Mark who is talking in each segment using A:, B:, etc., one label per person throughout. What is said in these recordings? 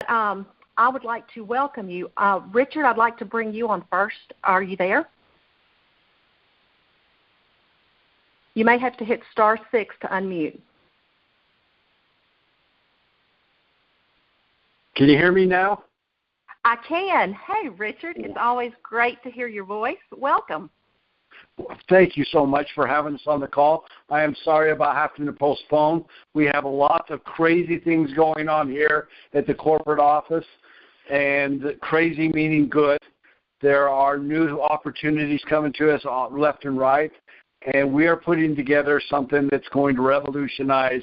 A: I would like to welcome you. Richard, I'd like to bring you on first. Are you there? You may have to hit *6 to unmute.
B: Can you hear me now?
A: I can. Hey, Richard, it's always great to hear your voice. Welcome.
B: Thank you so much for having us on the call. I am sorry about having to postpone. We have a lot of crazy things going on here at the corporate office, and crazy meaning good. There are new opportunities coming to us left and right, and we are putting together something that's going to revolutionize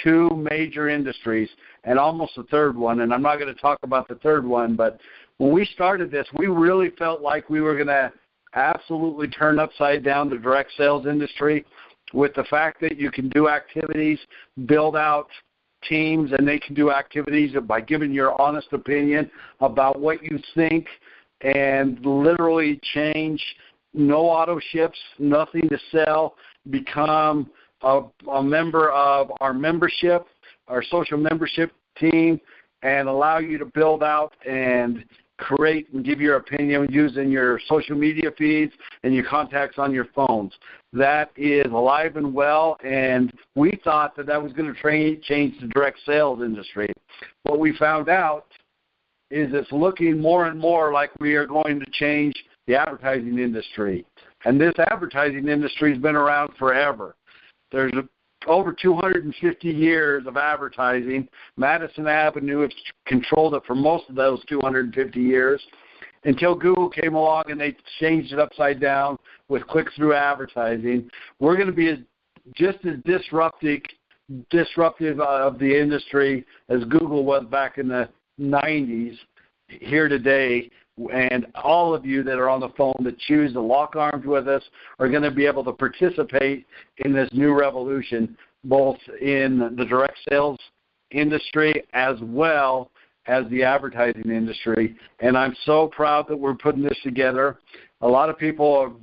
B: two major industries and almost a third one, and I'm not going to talk about the third one, but when we started this, we really felt like we were going to absolutely turn upside down the direct sales industry with the fact that you can do activities, build out teams, and they can do activities by giving your honest opinion about what you think and literally change. No auto ships, nothing to sell, become a member of our membership, our social membership team, and allow you to build out and create and give your opinion using your social media feeds and your contacts on your phones. That is alive and well, and we thought that was going to change the direct sales industry. What we found out is it's looking more and more like we are going to change the advertising industry. And this advertising industry has been around forever. There's over 250 years of advertising. Madison Avenue has controlled it for most of those 250 years until Google came along and they changed it upside down with click-through advertising. We're going to be just as disruptive of the industry as Google was back in the 90s here today. And all of you that are on the phone that choose to lock arms with us are going to be able to participate in this new revolution, both in the direct sales industry as well as the advertising industry. And I'm so proud that we're putting this together. A lot of people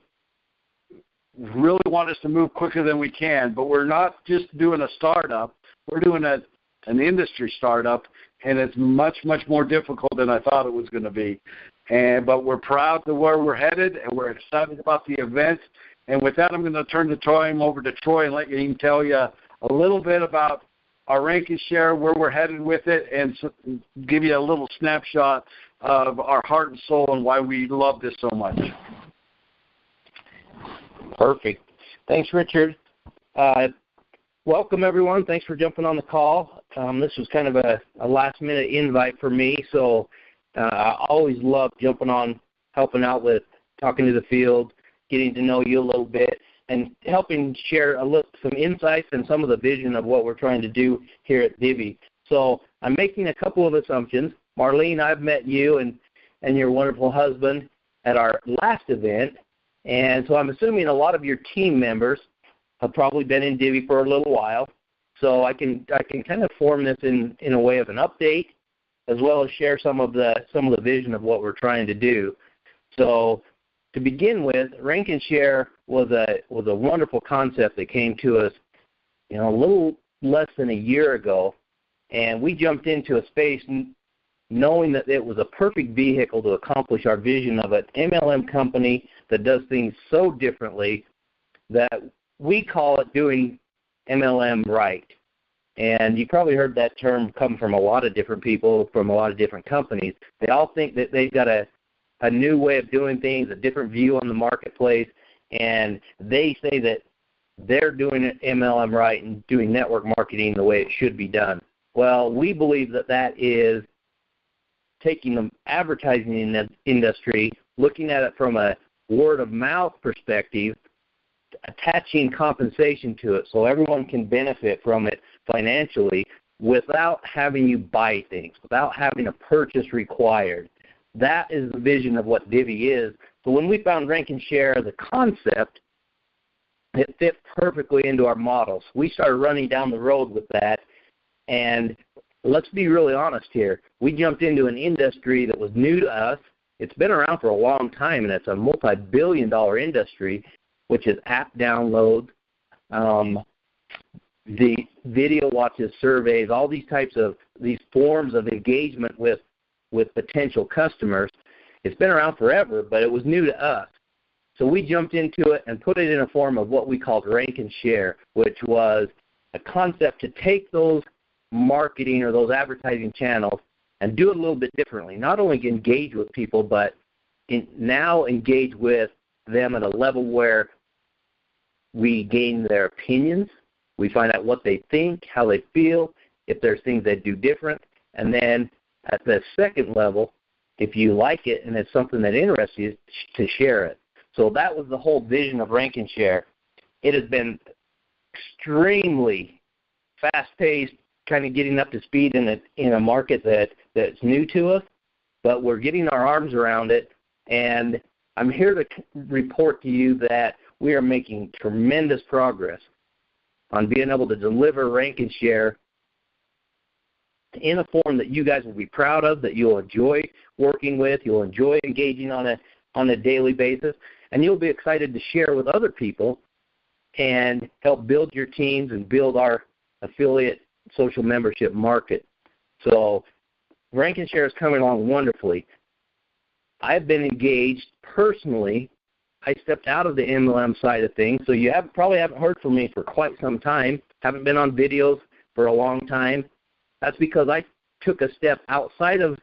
B: really want us to move quicker than we can, but we're not just doing a startup. We're doing an industry startup, and it's much, much more difficult than I thought it was going to be. But we're proud to where we're headed, and we're excited about the event. And with that, I'm going to turn the time over to Troy and let him tell you a little bit about our rank and share, where we're headed with it, and give you a little snapshot of our heart and soul and why we love this so much.
C: Perfect. Thanks, Richard. Welcome, everyone. Thanks for jumping on the call. This was kind of a last-minute invite for me, so I always love jumping on, helping out with talking to the field, getting to know you a little bit, and helping share some insights and some of the vision of what we're trying to do here at Divvee. So I'm making a couple of assumptions. Marlene, I've met you and your wonderful husband at our last event, and so I'm assuming a lot of your team members have probably been in Divvee for a little while. So I can kind of form this in a way of an update, as well as share some of the vision of what we're trying to do. So to begin with, rank and share was a wonderful concept that came to us, a little less than a year ago, and we jumped into a space knowing that it was a perfect vehicle to accomplish our vision of an MLM company that does things so differently that we call it doing MLM right. And you probably heard that term come from a lot of different people from a lot of different companies. They all think that they've got a new way of doing things, a different view on the marketplace, and they say that they're doing MLM right and doing network marketing the way it should be done. Well, we believe that is taking the advertising industry, looking at it from a word-of-mouth perspective, attaching compensation to it so everyone can benefit from it financially without having you buy things, without having a purchase required. That is the vision of what Divvee is. So when we found rank and share as a concept, it fit perfectly into our models. We started running down the road with that, and let's be really honest here. We jumped into an industry that was new to us. It's been around for a long time, and it's a multi-billion-dollar industry, which is app download, the video watches, surveys, all these types of these forms of engagement with potential customers. It's been around forever, but it was new to us. So we jumped into it and put it in a form of what we called rank and share, which was a concept to take those marketing or those advertising channels and do it a little bit differently. Not only engage with people, but now engage with them at a level where we gain their opinions, we find out what they think, how they feel, if there's things they do different, and then at the second level, if you like it and it's something that interests you, to share it. So that was the whole vision of Rank and Share. It has been extremely fast-paced, kind of getting up to speed in a market that's new to us, but we're getting our arms around it, and I'm here to report to you that we are making tremendous progress on being able to deliver Rank and Share in a form that you guys will be proud of, that you'll enjoy working with, you'll enjoy engaging on a daily basis, and you'll be excited to share with other people and help build your teams and build our affiliate social membership market. So Rank and Share is coming along wonderfully. I've been engaged personally. I stepped out of the MLM side of things, so you probably haven't heard from me for quite some time, haven't been on videos for a long time. That's because I took a step outside of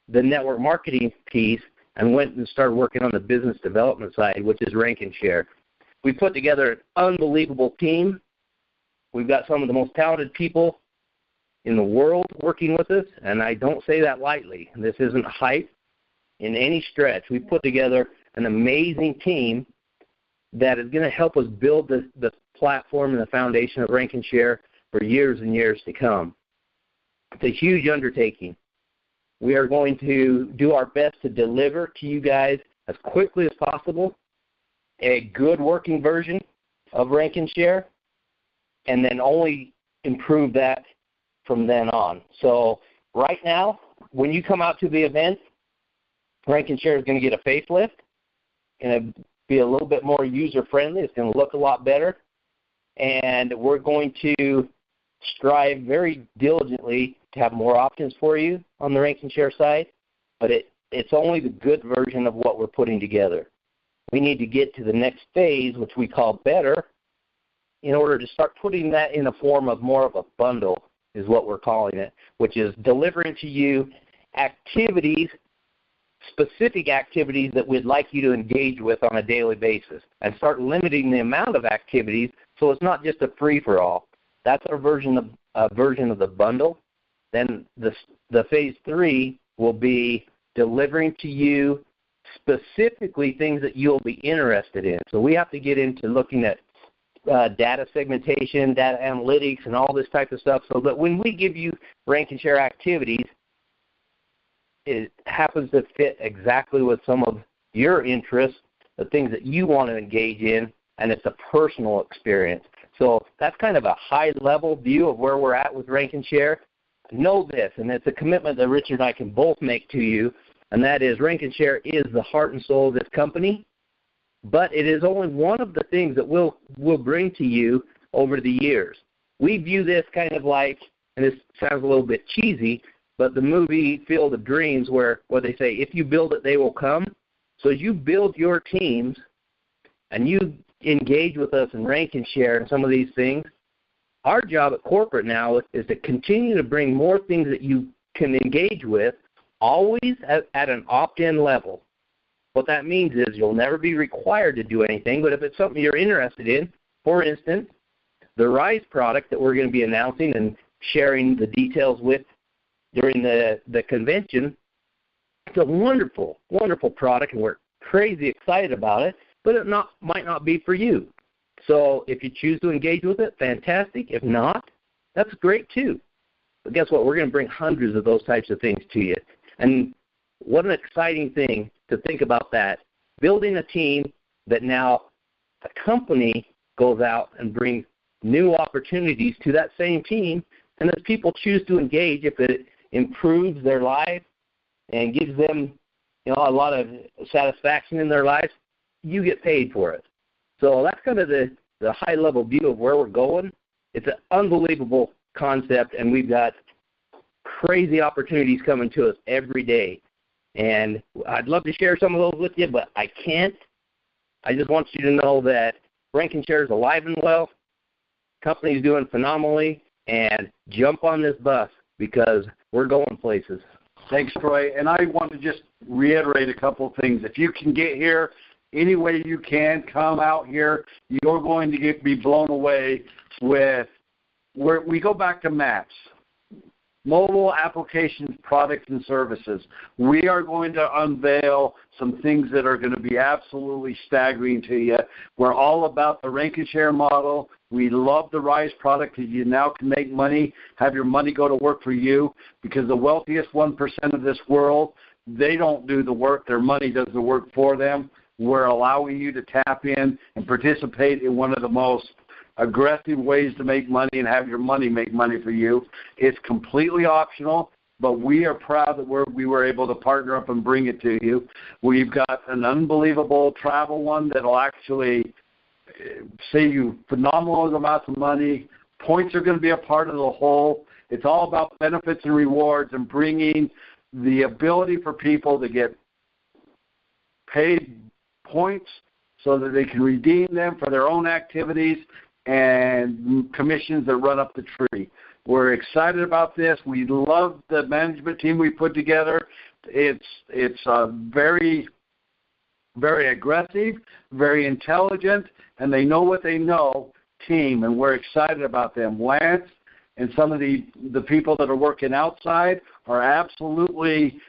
C: the network marketing piece and went and started working on the business development side, which is Rank and Share. We put together an unbelievable team. We've got some of the most talented people in the world working with us, and I don't say that lightly. This isn't hype in any stretch. We put together an amazing team that is going to help us build the platform and the foundation of Rank and Share for years and years to come. It's a huge undertaking. We are going to do our best to deliver to you guys as quickly as possible a good working version of Rank and Share, and then only improve that from then on. So right now, when you come out to the event, Rank and Share is going to get a facelift. It's going to be a little bit more user-friendly. It's going to look a lot better. And we're going to strive very diligently to have more options for you on the Rank and Share side, but it's only the good version of what we're putting together. We need to get to the next phase, which we call better, in order to start putting that in a form of more of a bundle, is what we're calling it, which is delivering to you activities, specific activities that we'd like you to engage with on a daily basis, and start limiting the amount of activities so it's not just a free-for-all. That's our version of the bundle. Then the phase 3 will be delivering to you specifically things that you'll be interested in. So we have to get into looking at data segmentation, data analytics, and all this type of stuff, so that when we give you Rank and Share activities, it happens to fit exactly with some of your interests, the things that you want to engage in, and it's a personal experience. So that's kind of a high-level view of where we're at with Rank and Share. Know this, and it's a commitment that Richard and I can both make to you, and that is Rank and Share is the heart and soul of this company, but it is only one of the things that we'll bring to you over the years. We view this kind of like, and this sounds a little bit cheesy, but the movie Field of Dreams where they say, if you build it, they will come. So as you build your teams and you engage with us in Rank and Share and some of these things, our job at corporate now is to continue to bring more things that you can engage with, always at an opt-in level. What that means is you'll never be required to do anything, but if it's something you're interested in, for instance, the Ryze product that we're going to be announcing and sharing the details with during the convention, it's a wonderful, wonderful product, and we're crazy excited about it, but it might not be for you. So if you choose to engage with it, fantastic. If not, that's great too. But guess what? We're going to bring hundreds of those types of things to you. And what an exciting thing to think about that. Building a team that now the company goes out and brings new opportunities to that same team, and as people choose to engage, if it improves their life and gives them, a lot of satisfaction in their lives, you get paid for it. So that's kind of the high-level view of where we're going. It's an unbelievable concept, and we've got crazy opportunities coming to us every day. And I'd love to share some of those with you, but I can't. I just want you to know that Rankin Share is alive and well. Company's doing phenomenally, and jump on this bus because we're going places.
B: Thanks, Troy. And I want to just reiterate a couple of things. If you can get here any way you can, come out here. You're going to be blown away with where we go back to maps. Mobile applications, products, and services. We are going to unveil some things that are going to be absolutely staggering to you. We're all about the Rankin Share model. We love the Ryze product because you now can make money, have your money go to work for you, because the wealthiest 1% of this world, they don't do the work. Their money does the work for them. We're allowing you to tap in and participate in one of the most aggressive ways to make money and have your money make money for you. It's completely optional, but we are proud that we were able to partner up and bring it to you. We've got an unbelievable travel one that will actually save you phenomenal amounts of money. Points are going to be a part of the whole. It's all about benefits and rewards and bringing the ability for people to get paid points so that they can redeem them for their own activities and commissions that run up the tree. We're excited about this. We love the management team we put together. It's a very, very aggressive, very intelligent, and they know what they know team, and we're excited about them. Lance and some of the people that are working outside are absolutely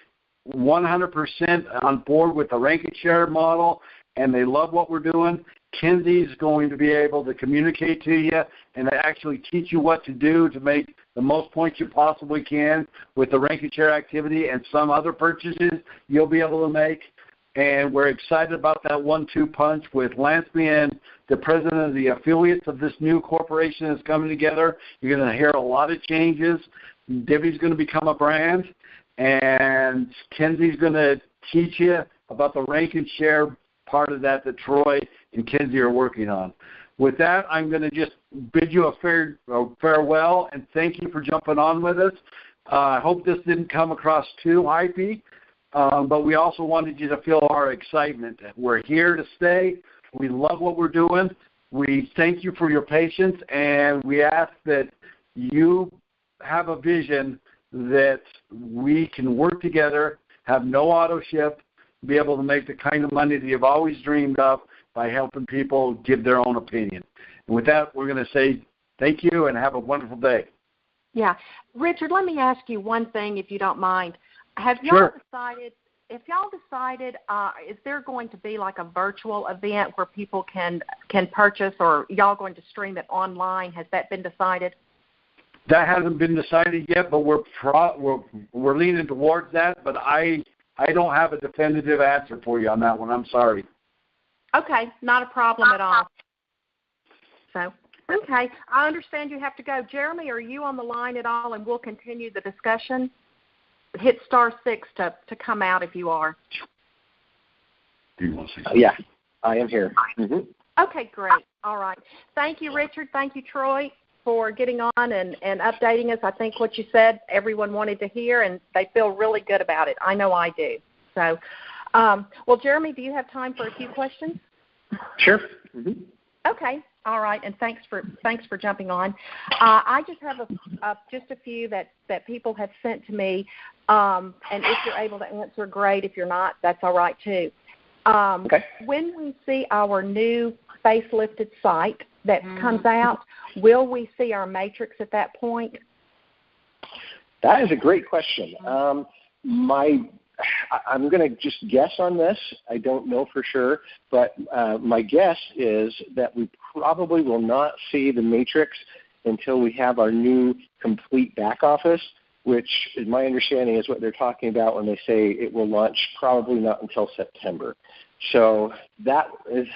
B: 100% on board with the Rankin Share model, and they love what we're doing. Kenzie's going to be able to communicate to you and actually teach you what to do to make the most points you possibly can with the Rankin Share activity and some other purchases you'll be able to make. And we're excited about that 1-2 punch with Lance being the president of the affiliates of this new corporation that's coming together. You're going to hear a lot of changes. Divvy's going to become a brand, and Kenzie's going to teach you about the Rankin Share part of that Troy and Kenzie are working on. With that, I'm going to just bid you a farewell and thank you for jumping on with us. I hope this didn't come across too hypey, but we also wanted you to feel our excitement. We're here to stay. We love what we're doing. We thank you for your patience, and we ask that you have a vision that we can work together, have no auto ship, be able to make the kind of money that you've always dreamed of by helping people give their own opinion. And with that, we're going to say thank you and have a wonderful day.
A: Yeah. Richard, let me ask you one thing, if you don't mind. Have y'all decided, is there going to be like a virtual event where people can purchase, or y'all going to stream it online? Has that been decided?
B: That hasn't been decided yet, but we're leaning towards that, but I don't have a definitive answer for you on that one. I'm sorry.
A: Okay, not a problem at all. So, okay, I understand you have to go. Jeremy, are you on the line at all, and we'll continue the discussion? Hit *6 to come out if you are.
B: Do you want to say something?
D: Yeah, I am here. Mm-hmm.
A: Okay, great. All right. Thank you, Richard. Thank you, Troy, for getting on and updating us. I think what you said everyone wanted to hear, and they feel really good about it. I know I do. So, well, Jeremy, do you have time for a few questions?
D: Sure. Mm-hmm.
A: Okay. All right, and thanks for jumping on. I just have just a few that people have sent to me, and if you're able to answer, great. If you're not, that's all right too.
D: Okay.
A: When we see our new facelifted site that comes out, will we see our matrix at that point?
D: That is a great question. I'm going to just guess on this. I don't know for sure, but my guess is that we probably will not see the matrix until we have our new complete back office, which is my understanding is what they're talking about when they say it will launch probably not until September. So that is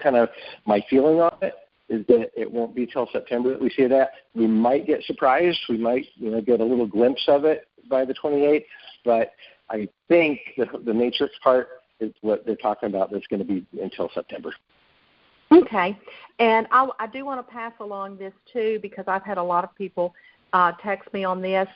D: kind of my feeling on it, is that it won't be till September that we see that. We might get surprised. We might get a little glimpse of it by the 28th, but I think the matrix part is what they're talking about that's going to be until September.
A: Okay. And I do want to pass along this, too, because I've had a lot of people text me on this.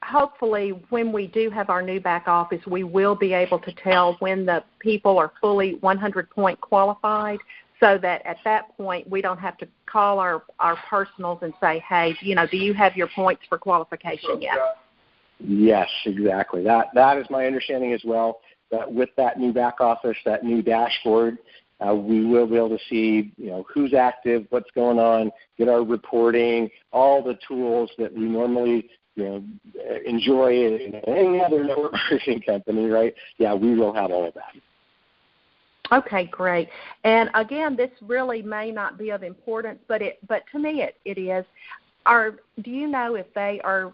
A: Hopefully, when we do have our new back office, we will be able to tell when the people are fully 100-point qualified, so that at that point we don't have to call our personals and say, hey, do you have your points for qualification yet?
D: Yes, exactly. That is my understanding as well, that with that new back office, that new dashboard, we will be able to see, who's active, what's going on, get our reporting, all the tools that we normally enjoy in any other network marketing company, right? Yeah, we will have all of that.
A: Okay, great. And again, this really may not be of importance, but to me it is. Do you know if they are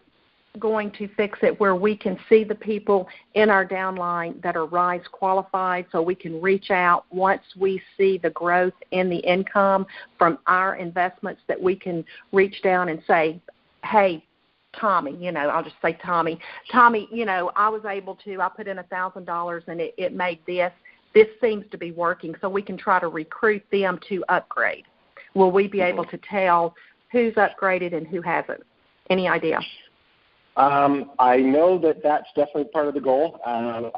A: going to fix it where we can see the people in our downline that are Ryze qualified, so we can reach out once we see the growth in the income from our investments, that we can reach down and say, hey, Tommy, I'll just say Tommy, I was able to, I put in $1,000 and it made this. This seems to be working, so we can try to recruit them to upgrade. Will we be able to tell who's upgraded and who hasn't? Any idea?
D: I know that that's definitely part of the goal. I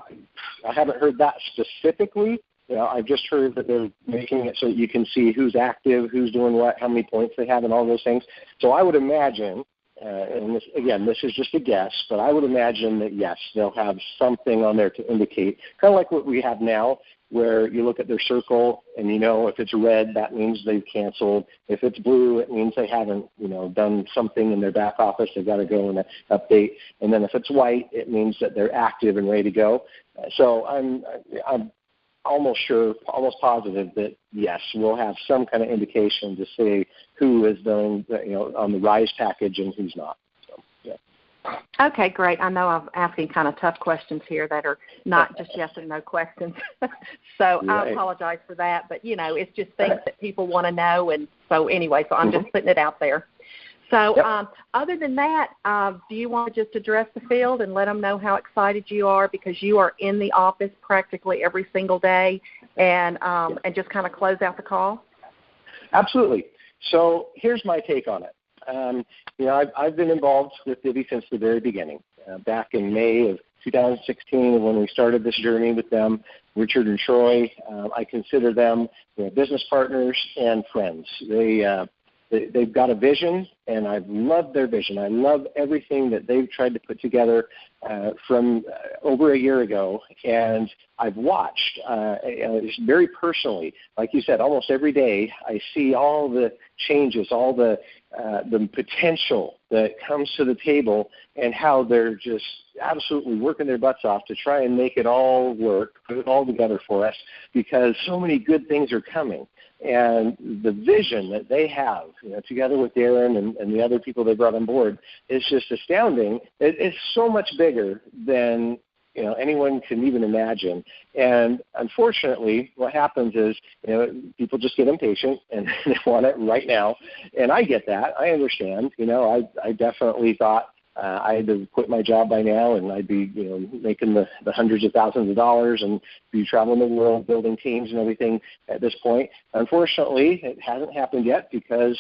D: haven't heard that specifically. I've just heard that they're making it so that you can see who's active, who's doing what, how many points they have, and all those things. So I would imagine, and this is just a guess, but I would imagine that, yes, they'll have something on there to indicate, kind of like what we have now, where you look at their circle and if it's red, that means they've canceled. If it's blue, it means they haven't, done something in their back office. They've got to go and update. And then if it's white, it means that they're active and ready to go. So I'm almost sure, almost positive that, yes, we'll have some kind of indication to say who is doing, on the Ryze package and who's not. So, yeah.
A: Okay, great. I know I'm asking kind of tough questions here that are not just yes and no questions. So right. I apologize for that, but, it's just things that people want to know. And so anyway, I'm just putting it out there. So other than that, do you want to just address the field and let them know how excited you are, because you are in the office practically every single day, and just kind of close out the call? Absolutely.
D: So here's my take on it. I've been involved with Divvee since the very beginning. Back in May of 2016, when we started this journey with them, Richard and Troy, I consider them business partners and friends. They've got a vision, and I've loved their vision. I love everything that they've tried to put together from over a year ago, and I've watched very personally. Like you said, almost every day I see all the changes, all the potential that comes to the table, and how they're just absolutely working their butts off to try and make it all work, put it all together for us, because so many good things are coming. And the vision that they have, together with Darren and the other people they brought on board, is just astounding. It's so much bigger than anyone can even imagine. And unfortunately, what happens is people just get impatient and they want it right now. And I get that. I understand. I definitely thought I had to quit my job by now, and I'd be, making the hundreds of thousands of dollars and be traveling the world, building teams and everything at this point. Unfortunately, it hasn't happened yet, because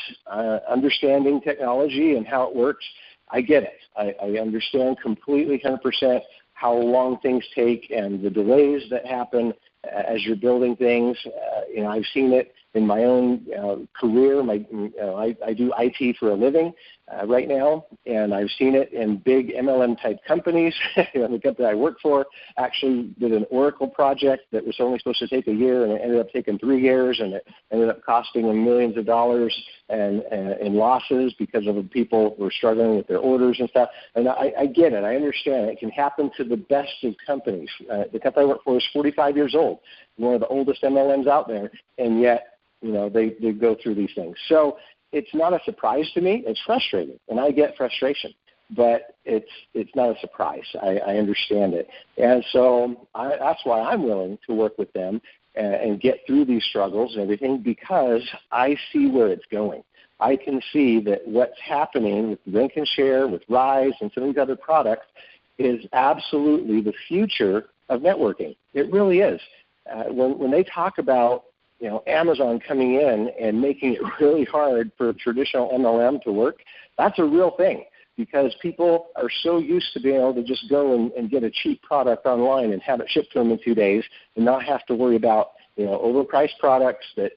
D: understanding technology and how it works, I get it. I understand completely, 100%, how long things take and the delays that happen as you're building things. I've seen it in my own career. I do IT for a living right now, and I've seen it in big MLM-type companies. The company I work for actually did an Oracle project that was only supposed to take a year, and it ended up taking 3 years, and it ended up costing them millions of dollars and in losses because of the people who were struggling with their orders and stuff. And I get it. I understand. It can happen to the best of companies. The company I work for is 45 years old, one of the oldest MLMs out there, and yet they go through these things. So it's not a surprise to me. It's frustrating, and I get frustration, but it's not a surprise. I understand it. And so that's why I'm willing to work with them and get through these struggles and everything, because I see where it's going. I can see that what's happening with Link and Share, with Ryze, and some of these other products is absolutely the future of networking. It really is. When they talk about Amazon coming in and making it really hard for traditional MLM to work, that's a real thing, because people are so used to being able to just go and get a cheap product online and have it shipped to them in 2 days and not have to worry about, overpriced products that,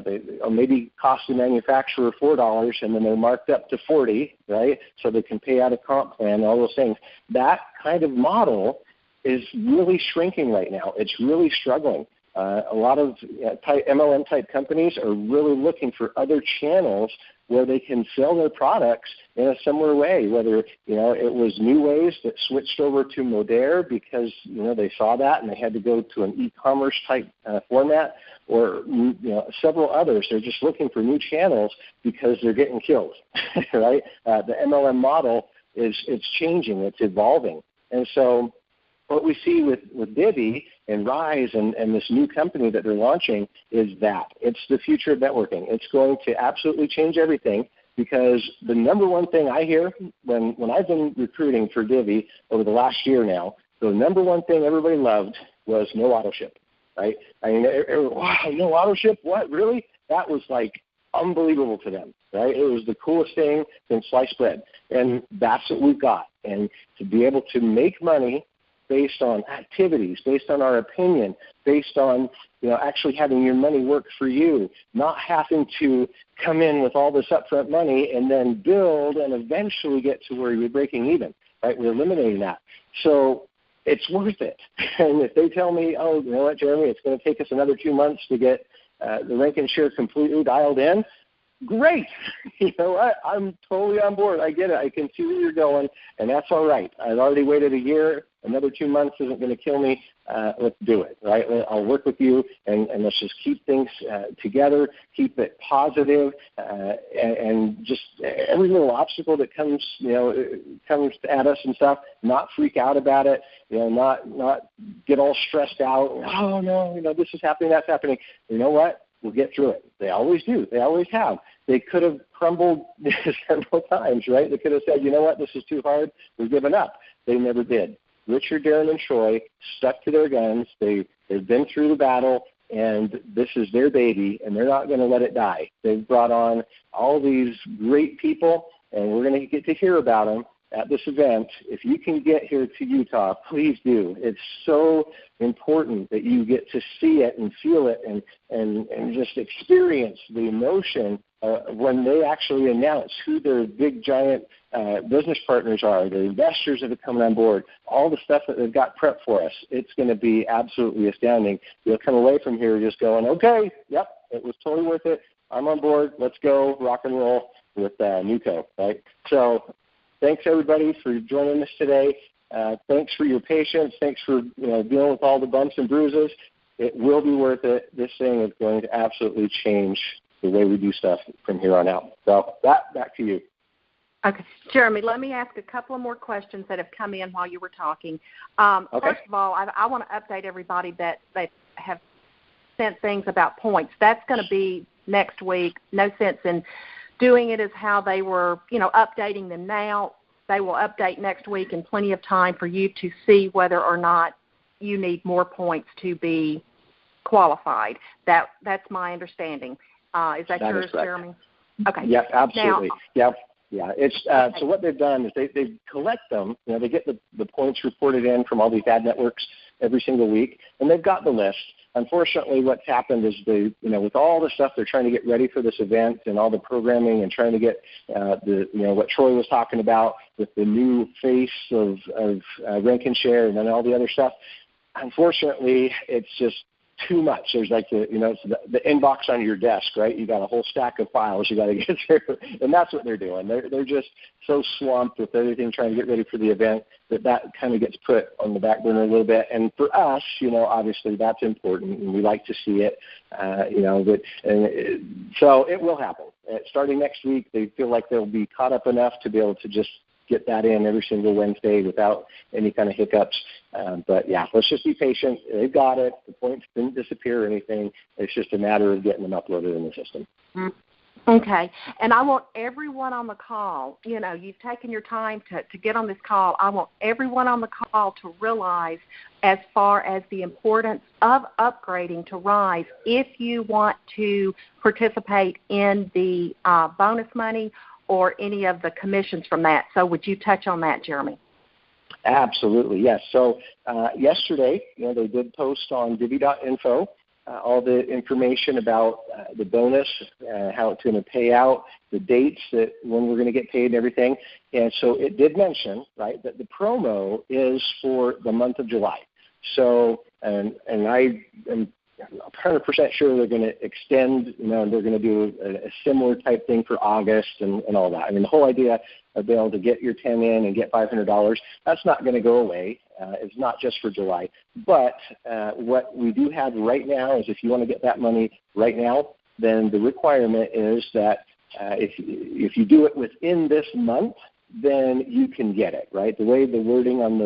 D: they maybe cost the manufacturer $4 and then they're marked up to $40, right? So they can pay out a comp plan and all those things. That kind of model is really shrinking right now. It's really struggling. A lot of MLM-type companies are really looking for other channels where they can sell their products in a similar way, whether, it was New Ways that switched over to Modere because, they saw that and they had to go to an e-commerce type format, or, several others. They're just looking for new channels because they're getting killed, right? The MLM model it's changing, it's evolving. And so what we see with Divvee and Ryze and this new company that they're launching is that. It's the future of networking. It's going to absolutely change everything, because the number one thing I hear when I've been recruiting for Divvee over the last year now, the number one thing everybody loved was no auto ship, right? I mean, wow, no auto ship? What, really? That was like unbelievable to them, right? It was the coolest thing since sliced bread. And that's what we've got. And to be able to make money based on activities, based on our opinion, based on actually having your money work for you, not having to come in with all this upfront money and then build and eventually get to where you're breaking even, right? We're eliminating that. So it's worth it. And if they tell me, oh, you know what, Jeremy, it's going to take us another 2 months to get the rank and share completely dialed in, great. You know what? I'm totally on board. I get it. I can see where you're going, and that's all right. I've already waited a year. Another 2 months isn't going to kill me. Let's do it, right? I'll work with you, and let's just keep things together, keep it positive, and just every little obstacle that comes, comes at us and stuff, not freak out about it, not get all stressed out. Oh, no, this is happening, that's happening. You know what? We'll get through it. They always do. They always have. They could have crumbled several times, right? They could have said, you know what, this is too hard. We're giving up. They never did. Richard, Darren, and Troy stuck to their guns. They've been through the battle, and this is their baby, and they're not going to let it die. They've brought on all these great people, and we're going to get to hear about them at this event. If you can get here to Utah, please do. It's so important that you get to see it and feel it and just experience the emotion when they actually announce who their big, giant business partners are, the investors that are coming on board, all the stuff that they've got prepped for us. It's going to be absolutely astounding. You'll come away from here just going, okay, yep, it was totally worth it. I'm on board. Let's go rock and roll with NUCO, right? So thanks, everybody, for joining us today. Thanks for your patience. Thanks for dealing with all the bumps and bruises. It will be worth it. This thing is going to absolutely change the way we do stuff from here on out. So back to you.
A: Okay. Jeremy, let me ask a couple of more questions that have come in while you were talking.
D: Okay.
A: First of all, I want to update everybody that they have sent things about points. That's going to be next week. No sense in doing it as how they were, updating them now. They will update next week in plenty of time for you to see whether or not you need more points to be qualified. That's my understanding. Is that yours, Jeremy? Okay.
D: Yeah, absolutely.
A: Now,
D: yeah. It's so what they've done is they collect them. They get the points reported in from all these ad networks every single week, and they've got the list. Unfortunately, what's happened is with all the stuff they're trying to get ready for this event and all the programming and trying to get what Troy was talking about with the new face of rank and share and then all the other stuff. Unfortunately, it's just too much. There's like it's the inbox on your desk, right? You got a whole stack of files you got to get through, and that's what they're doing. They're just so swamped with everything trying to get ready for the event that kind of gets put on the back burner a little bit. And for us, obviously that's important, and we like to see it, so it will happen. Starting next week, they feel like they'll be caught up enough to be able to just get that in every single Wednesday without any kind of hiccups. But yeah, let's just be patient. They've got it. The points didn't disappear or anything. It's just a matter of getting them uploaded in the system.
A: Okay. And I want everyone on the call, you've taken your time to get on this call. I want everyone on the call to realize as far as the importance of upgrading to Ryze if you want to participate in the bonus money or any of the commissions from that. So would you touch on that, Jeremy?
D: Absolutely, yes. So yesterday, they did post on Divvee.info all the information about the bonus, how it's going to pay out, the dates that when we're going to get paid and everything. And so it did mention, right, that the promo is for the month of July. So, and I am 100% sure they're going to extend, and they're going to do a similar type thing for August and all that. I mean, the whole idea of being able to get your 10 in and get $500, that's not going to go away. It's not just for July. But what we do have right now is if you want to get that money right now, then the requirement is that if you do it within this month, then you can get it, right? The way the wording on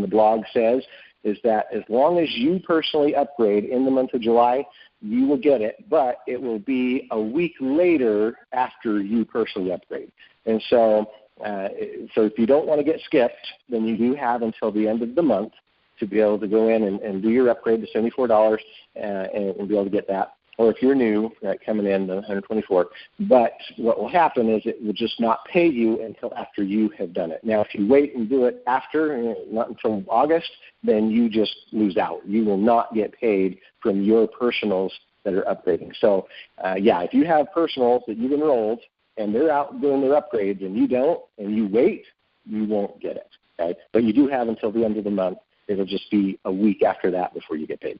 D: the blog says is that as long as you personally upgrade in the month of July, you will get it, but it will be a week later after you personally upgrade. And so if you don't want to get skipped, then you do have until the end of the month to be able to go in and do your upgrade to $74 and be able to get that. Or if you're new, right, coming in, the $124. But what will happen is it will just not pay you until after you have done it. Now, if you wait and do it after, not until August, then you just lose out. You will not get paid from your personals that are upgrading. So, if you have personals that you've enrolled and they're out doing their upgrades and you don't, and you wait, you won't get it. Okay? But you do have until the end of the month. It'll just be a week after that before you get paid.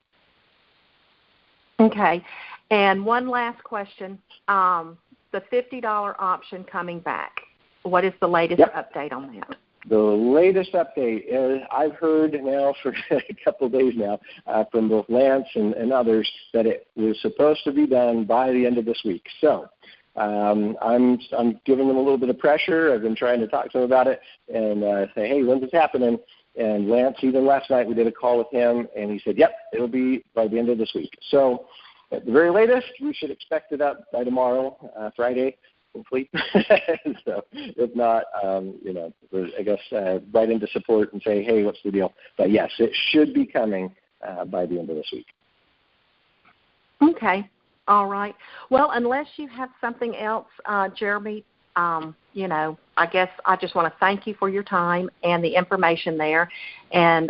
A: Okay. And one last question. The $50 option coming back. What is the latest update on that?
D: The latest update is I've heard now for a couple of days now from both Lance and others that it was supposed to be done by the end of this week. So I'm giving them a little bit of pressure. I've been trying to talk to them about it and say, hey, when's this happening? And Lance, even last night, we did a call with him, and he said, yep, it'll be by the end of this week. So at the very latest, we should expect it up by tomorrow, Friday, hopefully. So if not, I guess write into support and say, hey, what's the deal? But, yes, it should be coming by the end of this week.
A: Okay. All right. Well, unless you have something else, Jeremy, I guess I just want to thank you for your time and the information there. And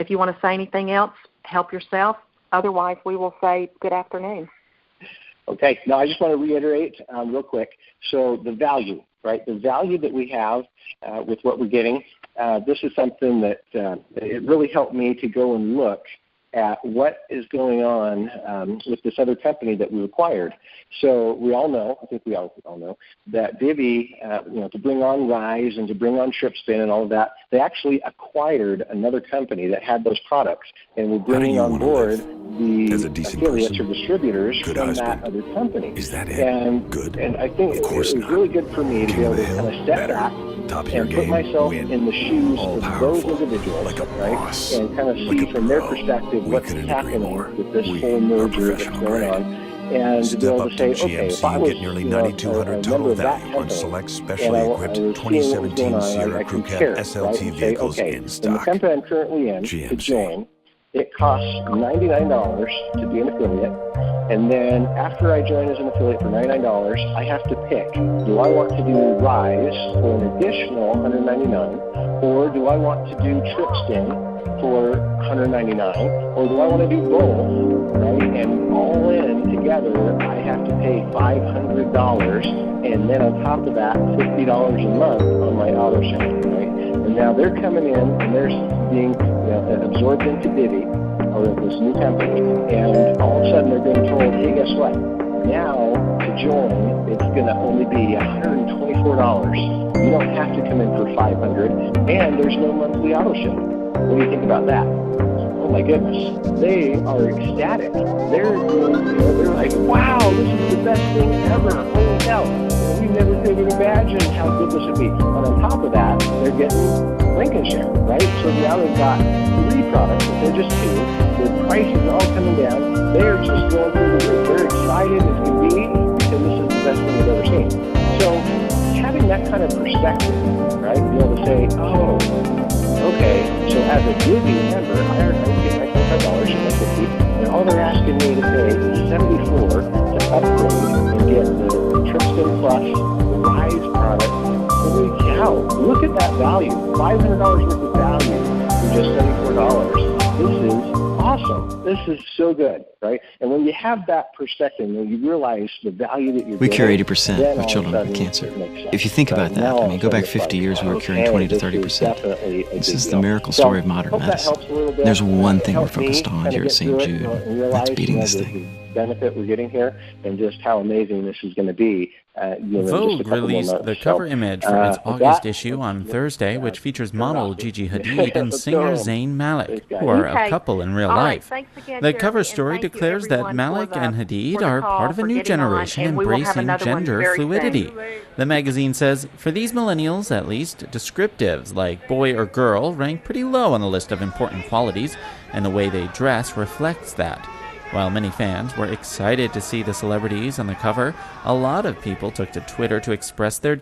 A: if you want to say anything else, help yourself. Otherwise, we will say good afternoon.
D: Okay. Now, I just want to reiterate real quick. So the value, right, the value that we have with what we're getting, this is something that it really helped me to go and look at what is going on with this other company that we acquired. So we all know, I think we all know, that Divvee, to bring on Ryze and to bring on TripSpin and all of that, they actually acquired another company that had those products, and we're bringing on board the affiliates or distributors from that other company.
E: Is that it?
D: And I think it was really good for me to be able to kind of step back and put myself in the shoes of those individuals, right, and kind of see from their perspective what's happening with this whole merger that's going on. And to be able to say, okay, if I was
E: nearly
D: a
E: $9,200
D: member of that
E: value on
D: company,
E: select
D: and
E: specially equipped
D: I was seeing what was going on, I compare, right, and say, okay, in the company I'm currently in, to join, it costs $99 to be an affiliate. And then after I join as an affiliate for $99, I have to pick, do I want to do Ryze for an additional $199, or do I want to do TripSpin for $199, or do I want to do both, right? And all in together, I have to pay $500, and then on top of that, $50 a month on my auto shop, right? And now they're coming in and they're being absorbed into Divvee, or this new company, and all of a sudden they're being told, hey, guess what? Now, to join, it's going to only be $124. You don't have to come in for $500, and there's no monthly auto ship. What do you think about that? Oh my goodness, they are ecstatic. They're like, wow, this is the best thing ever. Holy cow! We never could have imagined how good this would be. And on top of that, they're getting Lincoln share, right? So now they've got 3 products. They're just 2. Their prices are all coming down. They're just going through the roof. They're excited as can be the best thing we've ever seen. So having that kind of perspective, right, be able to say, oh, okay, so as a Divvee member, I already get my $25, so $50, and all they're asking me to pay is $74 to upgrade and get the Tristan Plus, the Ryze product. Holy cow, look at that value, $500 worth of value for just $74. This is awesome. This is so good, right? And when you have that perspective, when you realize the value that you're
E: we
D: getting,
E: cure 80% of children with cancer. If you think about that, I mean, go back 50 years, we were curing 20 to 30%. This is the miracle story of modern medicine. There's one thing we're focused on here at St. Jude. That's beating this thing.
D: Benefit we're getting here, and just how amazing this is going to be.
F: Vogue released the cover image for its August issue on Thursday, which features model Gigi Hadid and singer Zayn Malik, who are a couple in real life. The cover story declares that Malik and Hadid are part of a new generation embracing gender fluidity. The magazine says, for these millennials at least, descriptives like boy or girl rank pretty low on the list of important qualities, and the way they dress reflects that. While many fans were excited to see the celebrities on the cover, a lot of people took to Twitter to express their